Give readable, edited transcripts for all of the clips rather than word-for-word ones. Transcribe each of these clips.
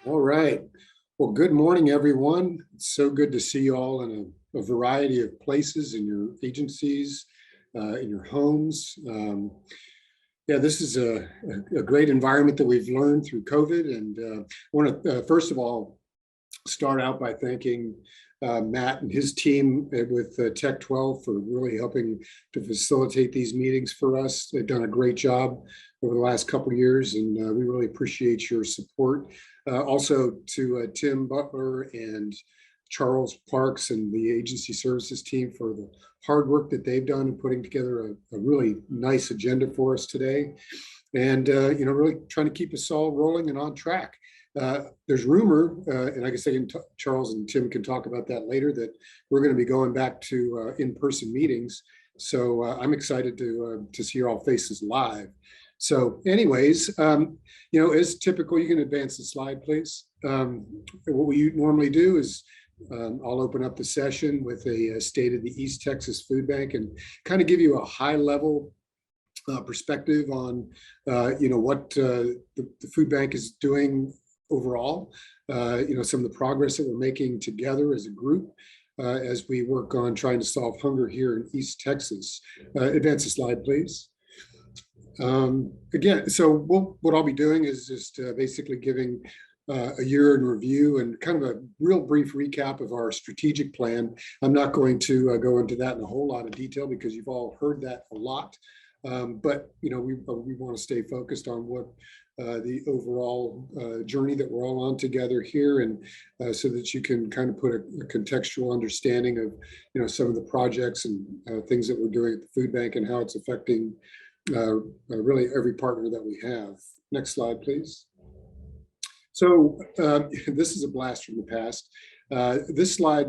All right. Well, good morning, everyone. It's so good to see you all in a variety of places in your agencies, in your homes. Yeah, this is a great environment that we've learned through COVID. And I want to, first of all, start out by thanking Matt and his team with Tech 12 for really helping to facilitate these meetings for us. They've done a great job over the last couple of years, and we really appreciate your support. Also to Tim Butler and Charles Parks and the agency services team for the hard work that they've done in putting together a really nice agenda for us today. And, really trying to keep us all rolling and on track. There's rumor, and I guess Charles and Tim can talk about that later, that we're going to be going back to in-person meetings. So I'm excited to see your all faces live. So anyways, as typical, you can advance the slide, please. What we normally do is I'll open up the session with a state of the East Texas Food Bank and kind of give you a high level perspective on, what the food bank is doing overall, some of the progress that we're making together as a group as we work on trying to solve hunger here in East Texas. Advance the slide, please. Again, so what I'll be doing is just basically giving a year in review and kind of a real brief recap of our strategic plan. I'm not going to go into that in a whole lot of detail because you've all heard that a lot. But we want to stay focused on what the overall journey that we're all on together here, and so that you can kind of put a contextual understanding of some of the projects and things that we're doing at the food bank and how it's affecting really every partner that we have. Next slide, please. So this is a blast from the past. This slide,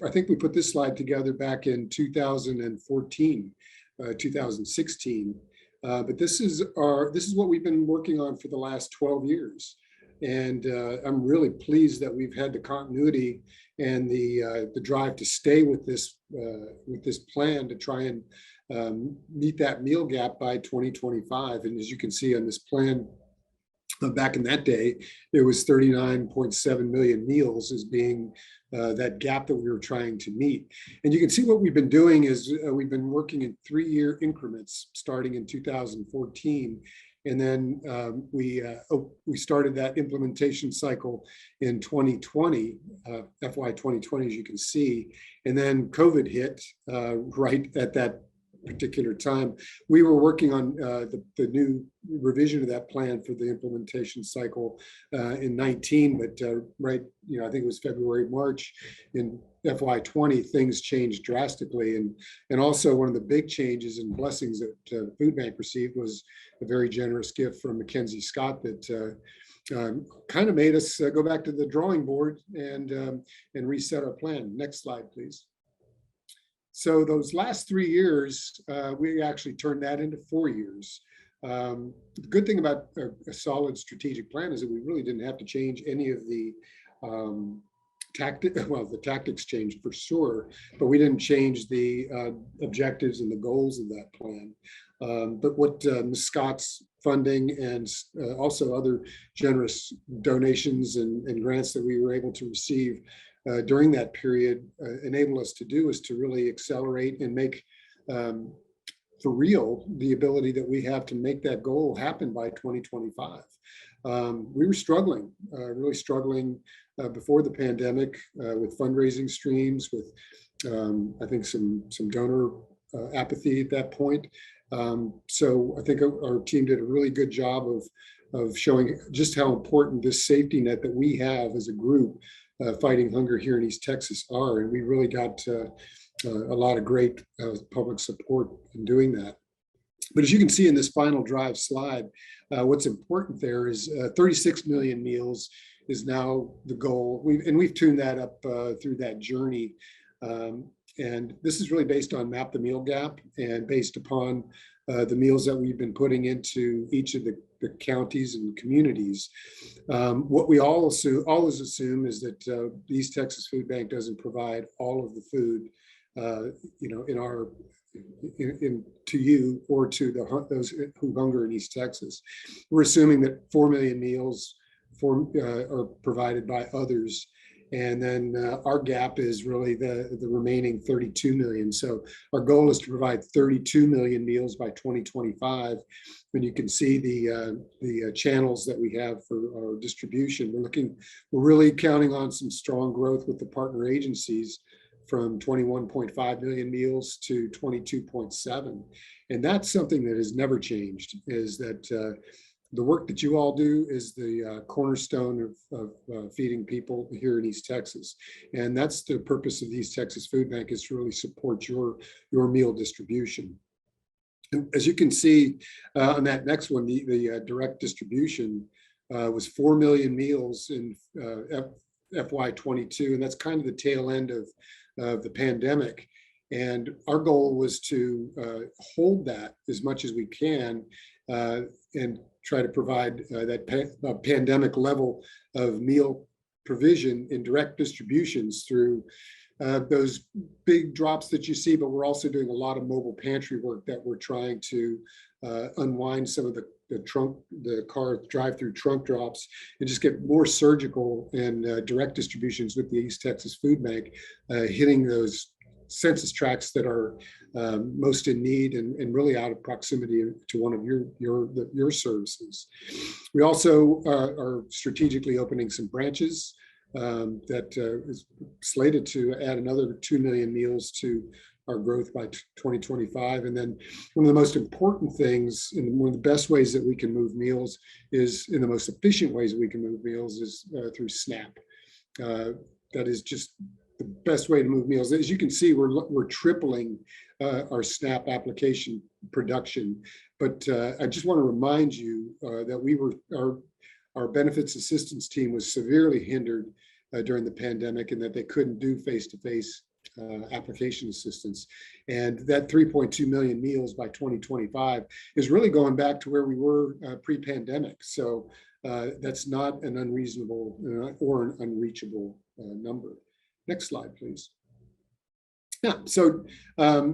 I think we put this slide together back in 2014. 2016. But this is what we've been working on for the last 12 years. And I'm really pleased that we've had the continuity and the drive to stay with this plan to try and meet that meal gap by 2025. And as you can see on this plan, back in that day, there was 39.7 million meals as being that gap that we were trying to meet. And you can see what we've been doing is we've been working in 3-year increments starting in 2014. And then we started that implementation cycle in 2020, FY 2020, as you can see. And then COVID hit right at that particular time. We were working on the new revision of that plan for the implementation cycle in 19, but right, I think it was February, March in FY 20, things changed drastically. And also one of the big changes and blessings that Food Bank received was a very generous gift from Mackenzie Scott that kind of made us go back to the drawing board and reset our plan. Next slide, please. So those last 3 years, we actually turned that into 4 years. The good thing about a solid strategic plan is that we really didn't have to change any of the the tactics changed for sure, but we didn't change the objectives and the goals of that plan. But what Ms. Scott's funding and also other generous donations and grants that we were able to receive during that period enable us to do is to really accelerate and make for real the ability that we have to make that goal happen by 2025. We were struggling, really struggling before the pandemic with fundraising streams, with I think some donor apathy at that point. So I think our team did a really good job of showing just how important this safety net that we have as a group fighting hunger here in East Texas are. And we really got a lot of great public support in doing that. But as you can see in this final drive slide, what's important there is 36 million meals is now the goal. We've tuned that up through that journey. And this is really based on Map the Meal Gap and based upon the meals that we've been putting into each of the counties and communities. What we always assume is that the East Texas Food Bank doesn't provide all of the food, to you or to those who hunger in East Texas. We're assuming that 4 million meals or provided by others. And then our gap is really the remaining 32 million. So our goal is to provide 32 million meals by 2025. When you can see the channels that we have for our distribution, we're really counting on some strong growth with the partner agencies from 21.5 million meals to 22.7. And that's something that has never changed, is that the work that you all do is the cornerstone of feeding people here in East Texas. And that's the purpose of the East Texas Food Bank, is to really support your meal distribution. And as you can see on that next one, the direct distribution was 4 million meals in FY22, and that's kind of the tail end of the pandemic. And our goal was to hold that as much as we can and try to provide that pandemic level of meal provision in direct distributions through those big drops that you see, but we're also doing a lot of mobile pantry work that we're trying to unwind some of the car drive-through trunk drops and just get more surgical and direct distributions with the East Texas Food Bank, hitting those census tracts that are most in need and really out of proximity to one of your services. We also are strategically opening some branches that is slated to add another 2 million meals to our growth by 2025. And then one of the most important things, and one of the best ways that we can move meals is, in the most efficient ways that we can move meals, is through SNAP. That is just the best way to move meals. As you can see, we're tripling our SNAP application production. But I just want to remind you that our benefits assistance team was severely hindered during the pandemic, and that they couldn't do face-to-face application assistance. And that 3.2 million meals by 2025 is really going back to where we were pre-pandemic. So that's not an unreasonable or an unreachable number. Next slide, please. Yeah, so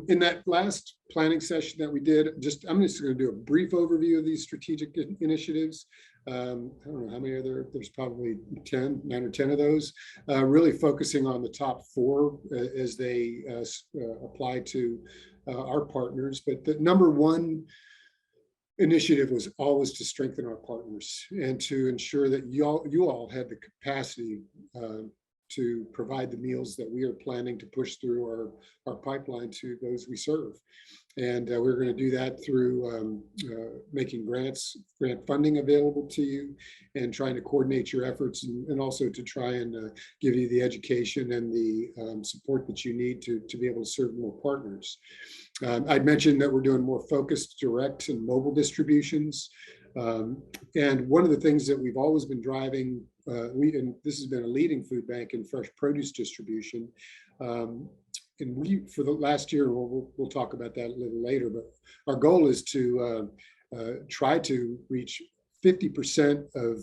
in that last planning session that we did, I'm just going to do a brief overview of these strategic initiatives. I don't know how many are there. There's probably 9 or 10 of those, really focusing on the top 4 as they apply to our partners. But the number one initiative was always to strengthen our partners and to ensure that you all had the capacity to provide the meals that we are planning to push through our pipeline to those we serve. And we're going to do that through making grant funding available to you and trying to coordinate your efforts, and also to try and give you the education and the support that you need to be able to serve more partners. I'd mentioned that we're doing more focused direct and mobile distributions. And one of the things that we've always been driving, and this has been a leading food bank in fresh produce distribution. And we, for the last year, we'll talk about that a little later, but our goal is to try to reach 50% of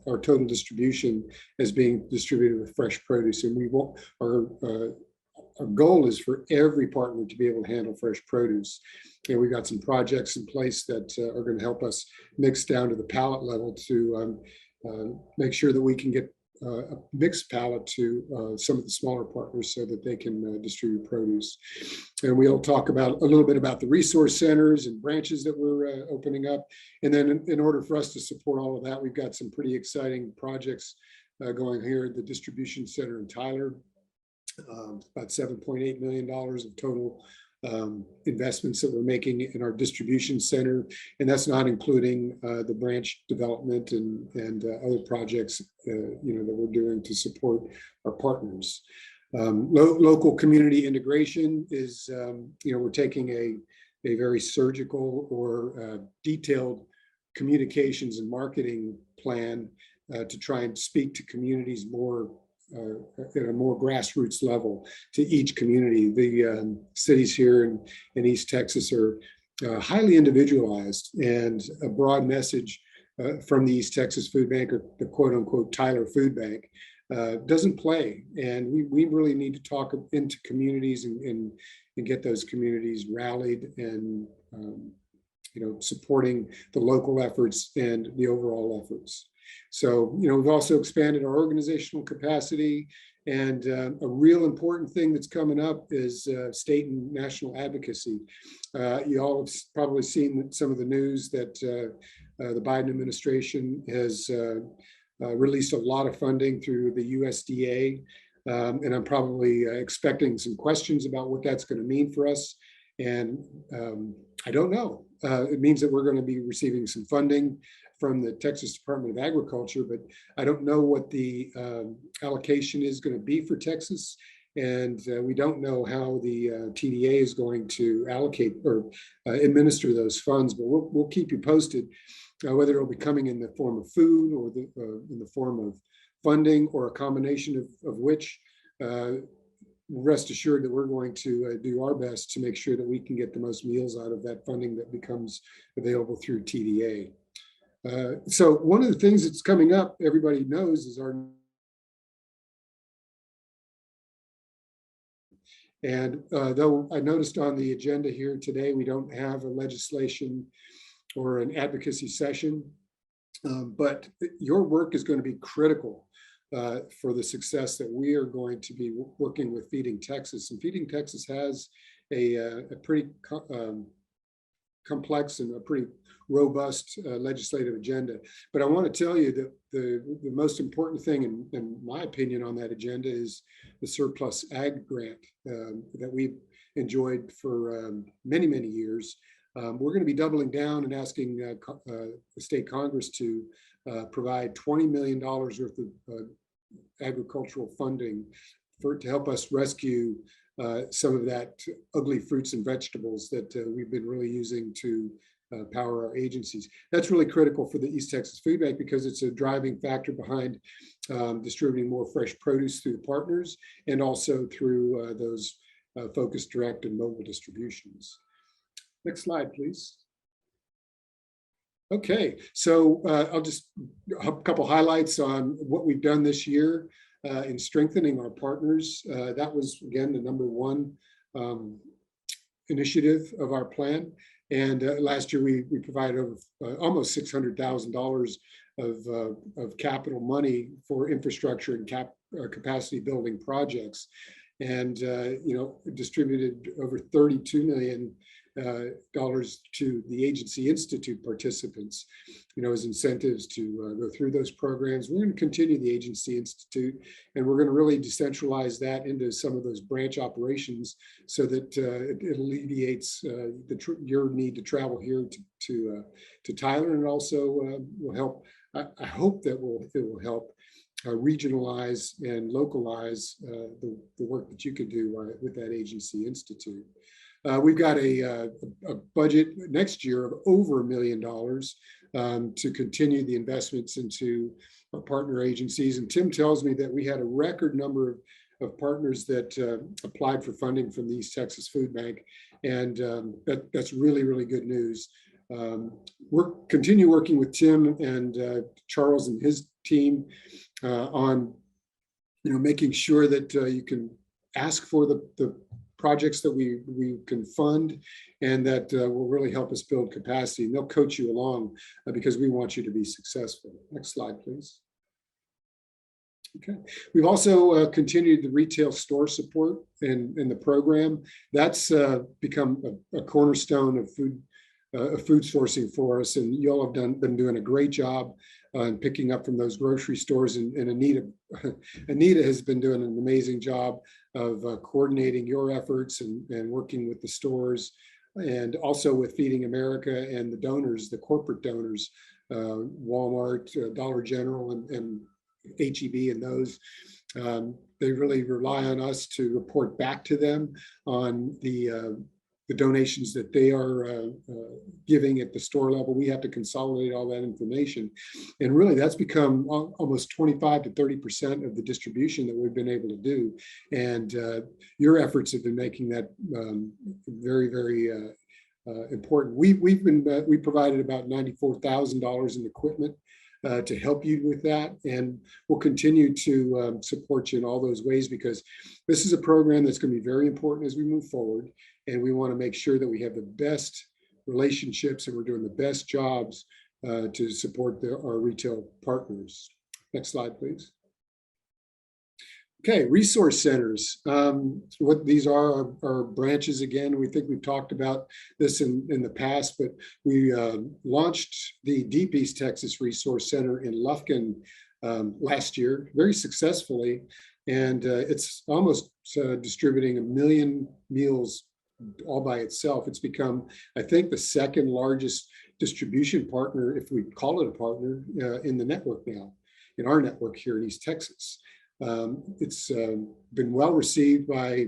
our total distribution as being distributed with fresh produce. And our goal is for every partner to be able to handle fresh produce. And we've got some projects in place that are going to help us mix down to the pallet level to make sure that we can get a mixed pallet to some of the smaller partners so that they can distribute produce. And we'll talk a little bit about the resource centers and branches that we're opening up. And then in order for us to support all of that, we've got some pretty exciting projects going here at the distribution center in Tyler. About $7.8 million of total investments that we're making in our distribution center, and that's not including the branch development and other projects that we're doing to support our partners. Local community integration is we're taking a very surgical or detailed communications and marketing plan to try and speak to communities more at a more grassroots level to each community. The cities here in East Texas are highly individualized, and a broad message from the East Texas Food Bank, or the quote unquote Tyler Food Bank, doesn't play. And we really need to talk into communities and get those communities rallied and supporting the local efforts and the overall efforts. So, we've also expanded our organizational capacity. And a real important thing that's coming up is state and national advocacy. You all have probably seen some of the news that the Biden administration has released a lot of funding through the USDA. And I'm probably expecting some questions about what that's going to mean for us. And I don't know. It means that we're going to be receiving some funding from the Texas Department of Agriculture, but I don't know what the allocation is going to be for Texas. And we don't know how the TDA is going to allocate or administer those funds, but we'll keep you posted, whether it'll be coming in the form of food or in the form of funding or a combination of which. Rest assured that we're going to do our best to make sure that we can get the most meals out of that funding that becomes available through TDA. So one of the things that's coming up, everybody knows, is our, and though I noticed on the agenda here today, we don't have a legislation or an advocacy session, but your work is going to be critical for the success that we are going to be working with Feeding Texas. And Feeding Texas has a pretty complex and a pretty robust legislative agenda. But I want to tell you that the most important thing, in my opinion, on that agenda is the surplus ag grant that we've enjoyed for many, many years. We're going to be doubling down and asking the state Congress to provide $20 million worth of agricultural funding to help us rescue some of that ugly fruits and vegetables that we've been really using to power our agencies. That's really critical for the East Texas Food Bank because it's a driving factor behind distributing more fresh produce through the partners and also through those focused direct and mobile distributions. Next slide, please. Okay, so I'll just a couple highlights on what we've done this year in strengthening our partners. That was, again, the number one initiative of our plan. And last year, we provided over almost $600,000 of capital money for infrastructure and capacity building projects, and distributed over $32 million to the Agency Institute participants, as incentives to go through those programs. We're going to continue the Agency Institute, and we're going to really decentralize that into some of those branch operations so that it alleviates your need to travel here to Tyler, and also will help. I hope that it will help regionalize and localize the work that you could do with that Agency Institute. We've got a budget next year of over $1 million to continue the investments into our partner agencies. And Tim tells me that we had a record number of partners that applied for funding from the East Texas Food Bank. And that's really, really good news. We'll continue working with Tim and Charles and his team on making sure that you can ask for the projects that we can fund and that will really help us build capacity. And they'll coach you along because we want you to be successful. Next slide, please. Okay. We've also continued the retail store support in the program. That's become a cornerstone of food sourcing for us, and you all have been doing a great job in picking up from those grocery stores. And Anita has been doing an amazing job of coordinating your efforts and working with the stores, and also with Feeding America and the donors, the corporate donors, Walmart, Dollar General, and HEB, and those. They really rely on us to report back to them on the donations that they are giving at the store level. We have to consolidate all that information. And really that's become almost 25 to 30% of the distribution that we've been able to do. And your efforts have been making that very, very important. We provided about $94,000 in equipment to help you with that. And we'll continue to support you in all those ways, because this is a program that's going to be very important as we move forward. And we want to make sure that we have the best relationships and we're doing the best jobs to support our retail partners. Next slide, please. Okay, resource centers. What these are branches again. We think we've talked about this in the past, but we launched the Deep East Texas Resource Center in Lufkin last year very successfully, and it's almost distributing 1 million meals all by itself. It's become, I think, the second largest distribution partner, if we call it a partner, in the network now, in our network here in East Texas. It's been well received by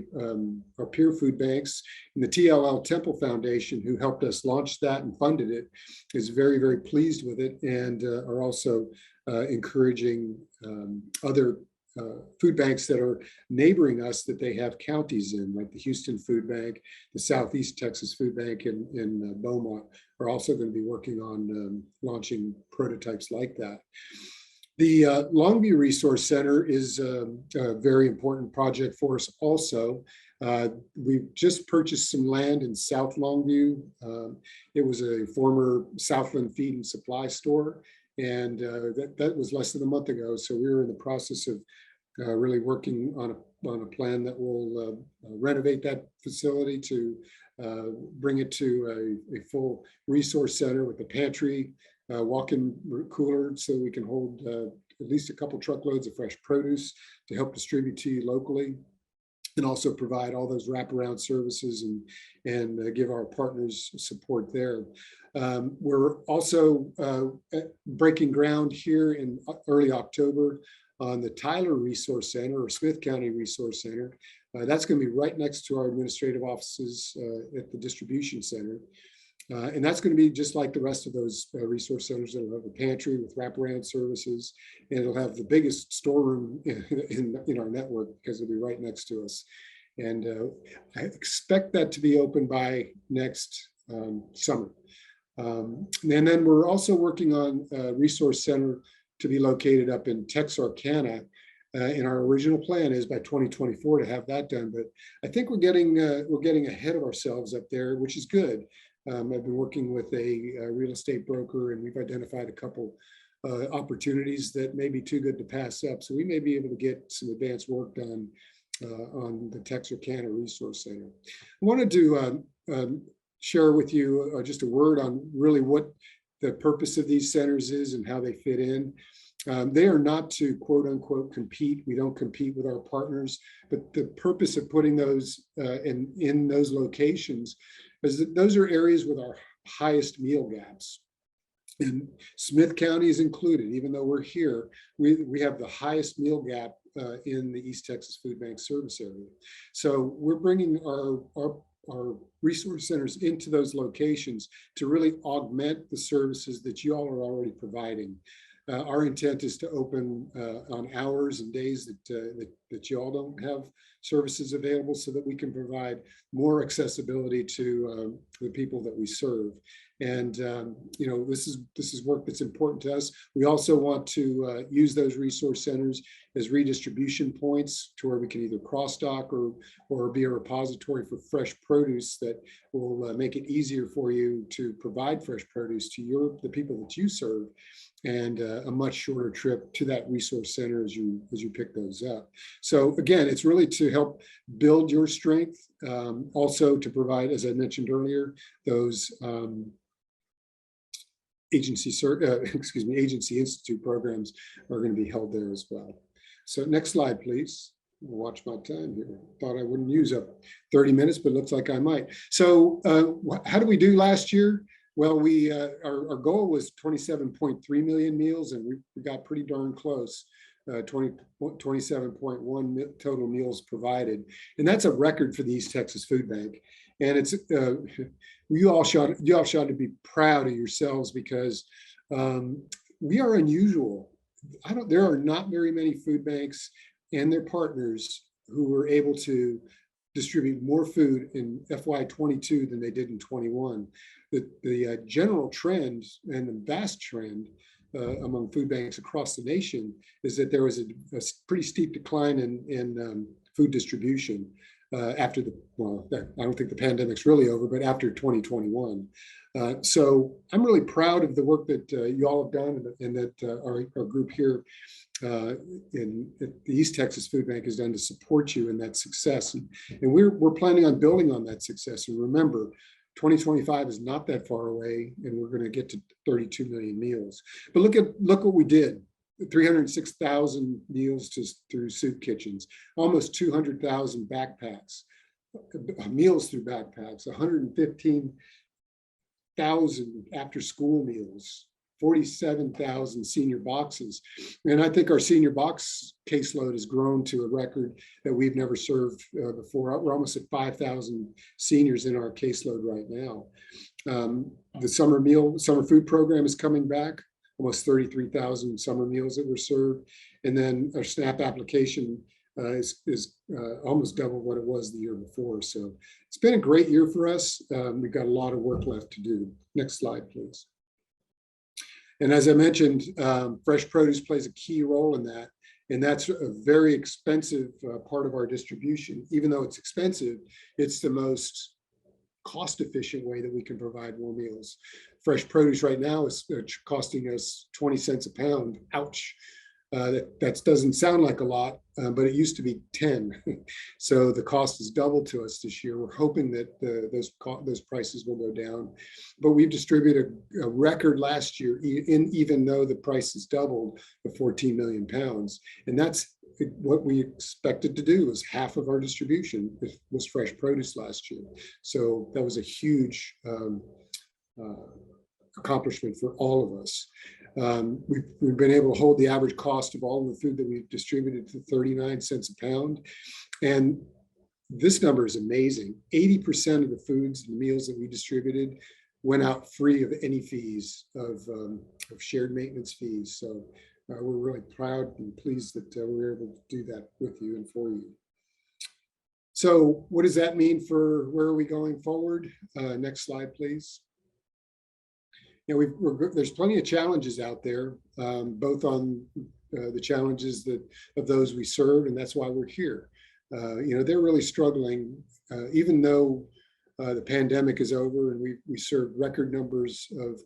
our peer food banks, and the TLL Temple Foundation, who helped us launch that and funded it, is very, very pleased with it, and are also encouraging other food banks that are neighboring us that they have counties in, like the Houston Food Bank, the Southeast Texas Food Bank in Beaumont, are also going to be working on launching prototypes like that. The Longview Resource Center is a very important project for us also. We've just purchased some land in South Longview. It was a former Southland Feed and Supply store, and that was less than a month ago. So we were in the process of really working on a plan that will renovate that facility to bring it to a full resource center with a pantry, walk-in cooler, so we can hold at least a couple truckloads of fresh produce to help distribute to you locally, and also provide all those wraparound services and give our partners support there. We're also breaking ground here in early October on the Tyler Resource Center, or Smith County Resource Center. That's going to be right next to our administrative offices at the distribution center. And that's going to be just like the rest of those resource centers. It'll have a pantry with wraparound services, and it'll have the biggest storeroom in our network because it'll be right next to us. And I expect that to be open by next summer. And then we're also working on a resource center to be located up in Texarkana. And our original plan is by 2024 to have that done. But I think we're getting ahead of ourselves up there, which is good. I've been working with a real estate broker, and we've identified a couple opportunities that may be too good to pass up. So we may be able to get some advanced work done on the Texarkana Resource Center. I wanted to share with you just a word on really what the purpose of these centers is and how they fit in. They are not to quote unquote compete. We don't compete with our partners, but the purpose of putting those in those locations is that those are areas with our highest meal gaps. And Smith County is included. Even though we're here, we have the highest meal gap in the East Texas Food Bank service area. So we're bringing our resource centers into those locations to really augment the services that you all are already providing. Our intent is to open on hours and days that you all don't have services available, so that we can provide more accessibility to the people that we serve. And you know, this is work that's important to us. We also want to use those resource centers as redistribution points to where we can either cross dock or be a repository for fresh produce that will make it easier for you to provide fresh produce to the people that you serve, and a much shorter trip to that resource center as you pick those up. So again, it's really to help build your strength, also to provide, as I mentioned earlier, those agency institute programs are going to be held there as well. So next slide, please. I'll watch my time here. Thought I wouldn't use up 30 minutes, but looks like I might. So how did we do last year? Well, our goal was 27.3 million meals, and we got pretty darn close. 27.1 total meals provided, and that's a record for the East Texas Food Bank. And it's you all should be proud of yourselves, because we are unusual. There are not very many food banks and their partners who were able to distribute more food in FY22 than they did in 21. The general trend and the vast trend among food banks across the nation is that there was a pretty steep decline in food distribution. after I don't think the pandemic's really over, but after 2021. So I'm really proud of the work that you all have done, and that our group here in the East Texas Food Bank has done to support you in that success. And we're planning on building on that success. And remember, 2025 is not that far away, and we're going to get to 32 million meals. But look what we did. 306,000 meals through soup kitchens, almost 200,000 backpacks, meals through backpacks, 115,000 after school meals, 47,000 senior boxes. And I think our senior box caseload has grown to a record that we've never served before. We're almost at 5,000 seniors in our caseload right now. The summer food program is coming back, almost 33,000 summer meals that were served. And then our SNAP application is almost double what it was the year before. So it's been a great year for us. We've got a lot of work left to do. Next slide, please. And as I mentioned, fresh produce plays a key role in that. And that's a very expensive part of our distribution. Even though it's expensive, it's the most cost-efficient way that we can provide more meals. Fresh produce right now is costing us 20 cents a pound. Ouch. That doesn't sound like a lot, but it used to be 10. So the cost has doubled to us this year. We're hoping that those prices will go down. But we've distributed a record last year, even though the price has doubled, to 14 million pounds. And that's what we expected to do. Was half of our distribution was fresh produce last year. So that was a huge accomplishment for all of us. We've been able to hold the average cost of all of the food that we've distributed to 39 cents a pound. And this number is amazing. 80% of the foods and meals that we distributed went out free of any fees, of shared maintenance fees. So we're really proud and pleased that we were able to do that with you and for you. So what does that mean for where are we going forward? Next slide, please. There's plenty of challenges out there, both on the challenges of those we serve, and that's why we're here. They're really struggling, even though the pandemic is over and we served record numbers of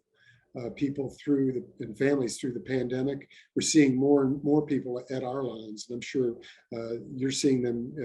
people and families through the pandemic. We're seeing more and more people at our lines, and I'm sure you're seeing them.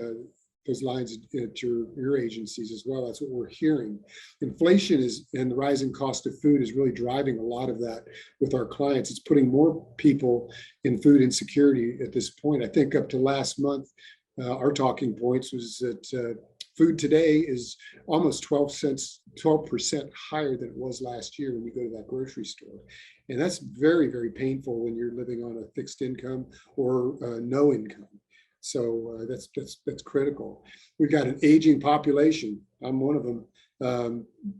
Those lines at your agencies as well. That's what we're hearing. Inflation and the rising cost of food is really driving a lot of that with our clients. It's putting more people in food insecurity at this point. I think up to last month, our talking points was that food today is almost 12% higher than it was last year when you go to that grocery store. And that's very, very painful when you're living on a fixed income or no income. So that's critical. We've got an aging population. I'm one of them.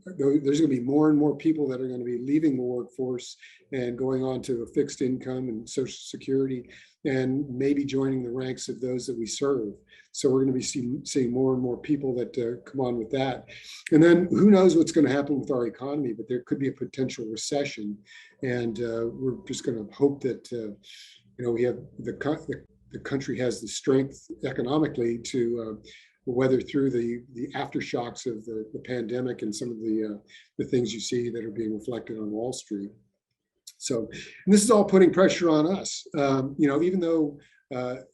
There's going to be more and more people that are going to be leaving the workforce and going on to a fixed income and Social Security, and maybe joining the ranks of those that we serve. So we're going to be seeing more and more people that come on with that. And then who knows what's going to happen with our economy, but there could be a potential recession. And we're just going to hope that we have the country has the strength economically to weather through the aftershocks of the pandemic and some of the things you see that are being reflected on Wall Street. So, and this is all putting pressure on us. Even though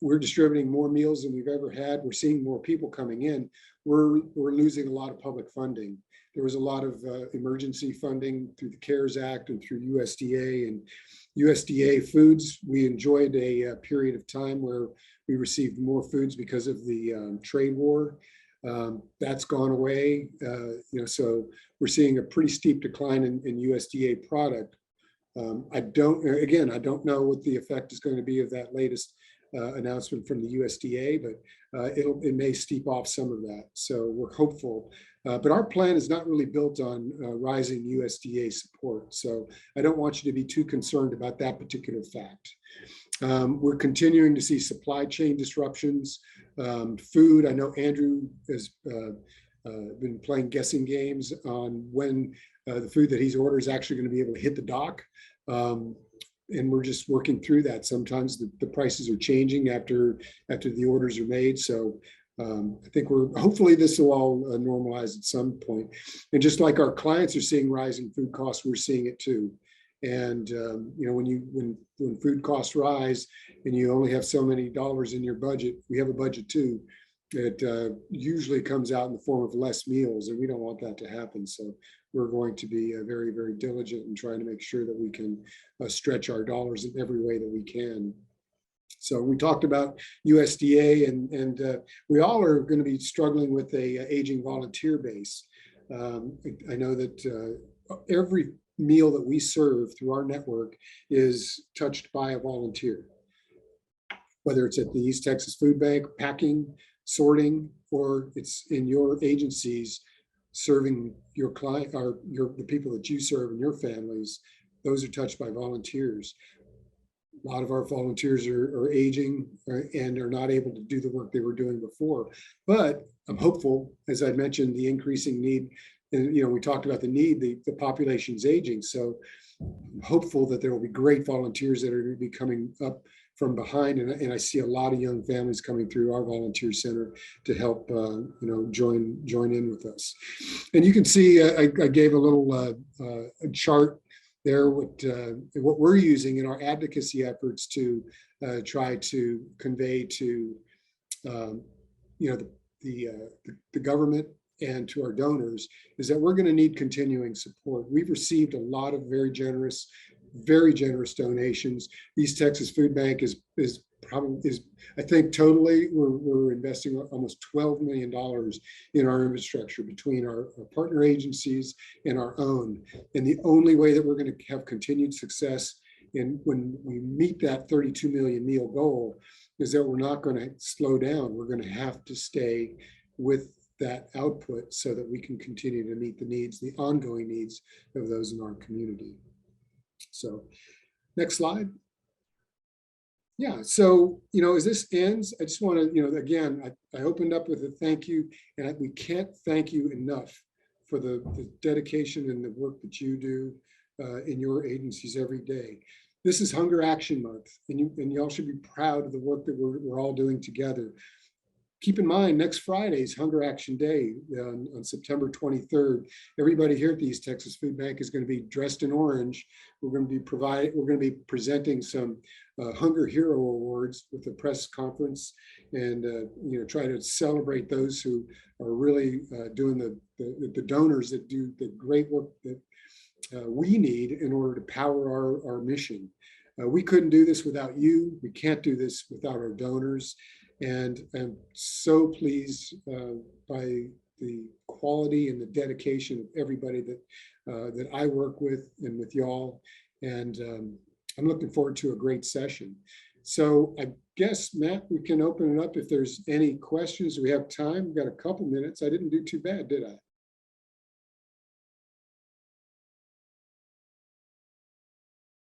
we're distributing more meals than we've ever had, we're seeing more people coming in, we're losing a lot of public funding. There was a lot of emergency funding through the CARES Act and through USDA and USDA foods. We enjoyed a period of time where we received more foods because of the trade war. That's gone away. So we're seeing a pretty steep decline in USDA product. I don't know what the effect is going to be of that latest announcement from the USDA, but it may steep off some of that. So we're hopeful. But our plan is not really built on rising USDA support. So I don't want you to be too concerned about that particular fact. We're continuing to see supply chain disruptions. Food, I know Andrew has been playing guessing games on when the food that he's ordered is actually going to be able to hit the dock. And we're just working through that. Sometimes the prices are changing after the orders are made. So I think hopefully this will all normalize at some point. And just like our clients are seeing rising food costs, we're seeing it too. And when food costs rise and you only have so many dollars in your budget, we have a budget too. It usually comes out in the form of less meals, and we don't want that to happen. So we're going to be very, very diligent in trying to make sure that we can stretch our dollars in every way that we can. So we talked about USDA, and we all are going to be struggling with a aging volunteer base. I know that every meal that we serve through our network is touched by a volunteer, whether it's at the East Texas Food Bank, packing, sorting, or it's in your agencies serving your client or the people that you serve and your families. Those are touched by volunteers. A lot of our volunteers are aging and are not able to do the work they were doing before. But I'm hopeful, as I mentioned, the increasing need, and we talked about the need, the population's aging. So I'm hopeful that there will be great volunteers that are going to be coming up from behind. And I see a lot of young families coming through our volunteer center to help, join in with us. And you can see, I gave a little a chart there, what we're using in our advocacy efforts to try to convey to the government and to our donors is that we're going to need continuing support. We've received a lot of very generous donations. East Texas Food Bank is I think totally we're investing almost $12 million in our infrastructure between our partner agencies and our own. And the only way that we're going to have continued success when we meet that 32 million meal goal is that we're not going to slow down. We're going to have to stay with that output so that we can continue to meet the ongoing needs of those in our community. So next slide. Yeah, so, as this ends, I just want to, again, I opened up with a thank you, and we can't thank you enough for the dedication and the work that you do in your agencies every day. This is Hunger Action Month, and y'all should be proud of the work that we're all doing together. Keep in mind, next Friday is Hunger Action Day on September 23rd. Everybody here at the East Texas Food Bank is going to be dressed in orange. We're going to be presenting some Hunger Hero Awards with a press conference, and try to celebrate those who are really doing the donors that do the great work that we need in order to power our mission. We couldn't do this without you. We can't do this without our donors. And I'm so pleased by the quality and the dedication of everybody that I work with and with y'all. And I'm looking forward to a great session. So I guess, Matt, we can open it up if there's any questions. We have time. We've got a couple minutes. I didn't do too bad, did I?